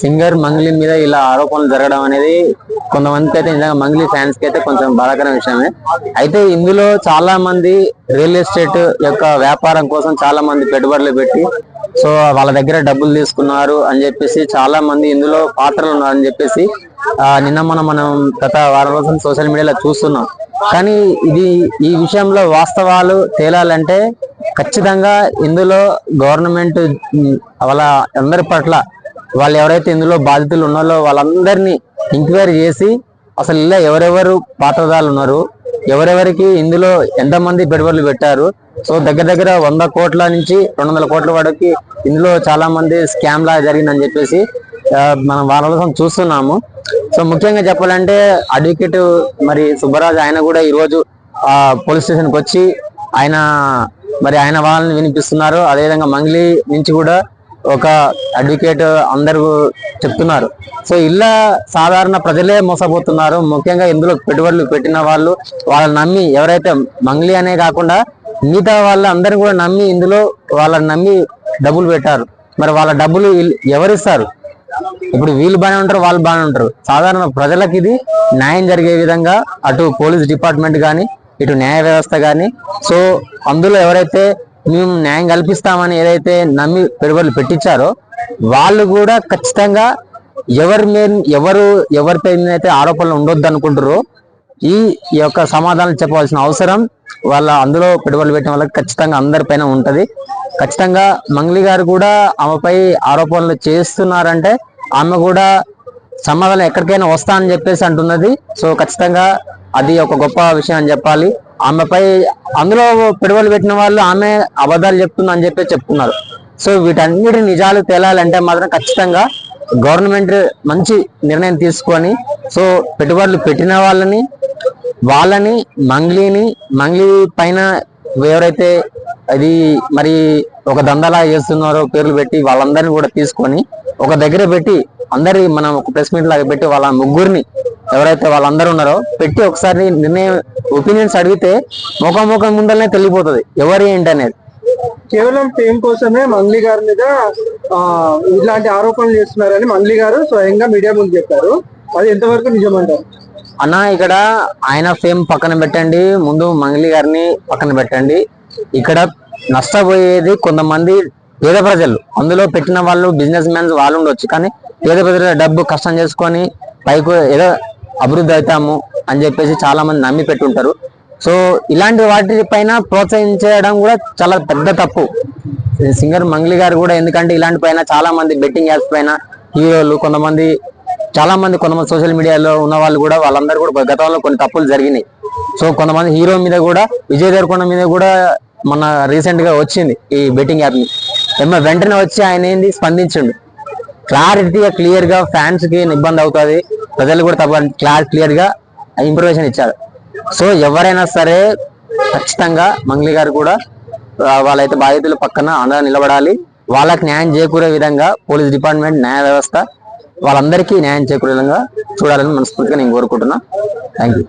Singer Mangli మీద ఇలా ఆరోపణలు జరగడం అనేది కొంతమందికి అయితే నిజంగా మంగ్లీ ఫ్యాన్స్ కి అయితే కొంచెం బాధాకర విషయమే. అయితే ఇందులో చాలా మంది రియల్ ఎస్టేట్ యొక్క వ్యాపారం కోసం చాలా మంది పెట్టుబడులు పెట్టి సో వాళ్ళ దగ్గర డబ్బులు తీసుకున్నారు అని చెప్పేసి చాలా మంది ఇందులో పాత్రలు ఉన్నారని చెప్పేసి నిన్న మనం గత వారం రోజులు సోషల్ మీడియాలో చూస్తున్నాం. కానీ ఈ విషయంలో వాస్తవాలు తేలాలంటే ఖచ్చితంగా ఇందులో గవర్నమెంట్ వాళ్ళ అందరి పట్ల వాళ్ళు ఎవరైతే ఇందులో బాధితులు ఉన్నారో వాళ్ళందరినీ ఎంక్వైరీ చేసి అసలు ఇలా ఎవరెవరు పాత్రదారులు ఉన్నారు, ఎవరెవరికి ఇందులో ఎంతమంది పెట్టుబడులు పెట్టారు, సో దగ్గర 100 కోట్ల నుంచి 200 కోట్ల వరకు ఇందులో చాలా మంది స్కామ్ లా జరిగిందని చెప్పేసి మనం వారం చూస్తున్నాము. సో ముఖ్యంగా చెప్పాలంటే అడ్వకేట్ మరి సుబ్బరాజ్ ఆయన కూడా ఈరోజు పోలీస్ స్టేషన్కి వచ్చి ఆయన వాళ్ళని వినిపిస్తున్నారు. అదేవిధంగా మంగ్లీ నుంచి కూడా ఒక అడ్వకేట్ అందరూ చెప్తున్నారు. సో ఇలా సాధారణ ప్రజలే మోసపోతున్నారు. ముఖ్యంగా ఇందులో పెట్టుబడులు పెట్టిన వాళ్ళని నమ్మి ఎవరైతే మంగ్లీ అనే కాకుండా మిగతా వాళ్ళు అందరిని కూడా నమ్మి ఇందులో వాళ్ళని నమ్మి డబ్బులు పెట్టారు. మరి వాళ్ళ డబ్బులు ఎవరిస్తారు? ఇప్పుడు వీళ్ళు బాగానే ఉంటారు, వాళ్ళు బాగానే ఉంటారు. సాధారణ ప్రజలకు ఇది న్యాయం జరిగే విధంగా అటు పోలీస్ డిపార్ట్మెంట్ కానీ ఇటు న్యాయ వ్యవస్థ కానీ సో అందులో ఎవరైతే మేము న్యాయం కల్పిస్తామని ఏదైతే నమ్మి పెట్టుబడులు పెట్టించారో వాళ్ళు కూడా ఖచ్చితంగా ఎవరిపై అయితే ఆరోపణలు ఉండొద్దు అనుకుంటారో ఈ యొక్క సమాధానం చెప్పవలసిన అవసరం అందులో పెట్టుబడులు పెట్టిన వాళ్ళకి ఖచ్చితంగా అందరిపైన ఉంటది. ఖచ్చితంగా మంగ్లీ గారు కూడా ఆమెపై ఆరోపణలు చేస్తున్నారంటే ఆమె కూడా సమాధానం ఎక్కడికైనా వస్తా అని చెప్పేసి అంటున్నది. సో ఖచ్చితంగా అది ఒక గొప్ప విషయం అని చెప్పాలి. ఆమెపై అందులో పెట్టుబడులు పెట్టిన వాళ్ళు ఆమె అబద్ధాలు చెప్తుందని చెప్పి చెప్తున్నారు. సో వీటన్నిటి నిజాలు తేలాలంటే మాత్రం ఖచ్చితంగా గవర్నమెంట్ మంచి నిర్ణయం తీసుకొని సో పెట్టుబడులు పెట్టిన వాళ్ళని మంగ్లీ పైన ఎవరైతే అది మరి ఒక దందాలా చేస్తున్నారో పేర్లు పెట్టి వాళ్ళందరినీ కూడా తీసుకొని ఒక దగ్గర పెట్టి మనం ఒక ప్రెస్ మీట్ లాగా పెట్టి వాళ్ళ ముగ్గురిని ఎవరైతే వాళ్ళందరూ ఉన్నారో పెట్టి ఒకసారి నిర్ణయం ఒపీనియన్స్ అడిగితే ముఖం ముందరనే తెలియపోతుంది ఎవరు ఏంటి అనేది. కేవలం ఫేమ్ కోసమే మంగ్లీ గారి మీద ఇలాంటి ఆరోపణలు చేస్తున్నారని మంగ్లీ గారు స్వయంగా మీడియా ముందు చెప్పారు. అది ఎంతవరకు నిజమంటారు అన్న? ఇక్కడ ఆయన ఫేమ్ పక్కన పెట్టండి, ముందు మంగ్లీ గారిని పక్కన పెట్టండి. ఇక్కడ నష్టపోయేది కొంతమంది పేద ప్రజలు. అందులో పెట్టిన వాళ్ళు బిజినెస్ మ్యాన్స్ వాళ్ళు ఉండొచ్చు, కానీ పేద ప్రజల డబ్బు కష్టం చేసుకొని పైకి ఏదో అభివృద్ధి అవుతాము అని చెప్పేసి చాలా మంది నమ్మి పెట్టుంటారు. సో ఇలాంటి వాటి పైన ప్రోత్సహించడం కూడా చాలా పెద్ద తప్పు సింగర్ మంగ్లీ గారు కూడా. ఎందుకంటే ఇలాంటి పైన చాలా మంది బెట్టింగ్ యాప్స్ పైన హీరోలు కొంతమంది సోషల్ మీడియాలో ఉన్న వాళ్ళు కూడా వాళ్ళందరూ కూడా గతంలో కొన్ని తప్పులు జరిగినాయి. సో కొంతమంది హీరో మీద కూడా విజయ్ దేవరకొండ మీద కూడా మన రీసెంట్ గా వచ్చింది ఈ బెట్టింగ్ యాప్ ని. వెంటనే వచ్చి ఆయన స్పందించండు, క్లారిటీగా క్లియర్ గా ఫ్యాన్స్ కి ఇబ్బంది అవుతుంది, ప్రజలు కూడా క్లియర్ గా ఇన్ఫర్మేషన్ ఇచ్చారు. సో ఎవరైనా సరే ఖచ్చితంగా మంగ్లీ గారు కూడా వాళ్ళైతే బాధితుల పక్కన అండగా నిలబడాలి. వాళ్ళకి న్యాయం చేకూరే విధంగా పోలీస్ డిపార్ట్మెంట్, న్యాయ వ్యవస్థ వాళ్ళందరికీ న్యాయం చేకూరే విధంగా చూడాలని మనస్ఫూర్తిగా నేను కోరుకుంటున్నా. Thank you.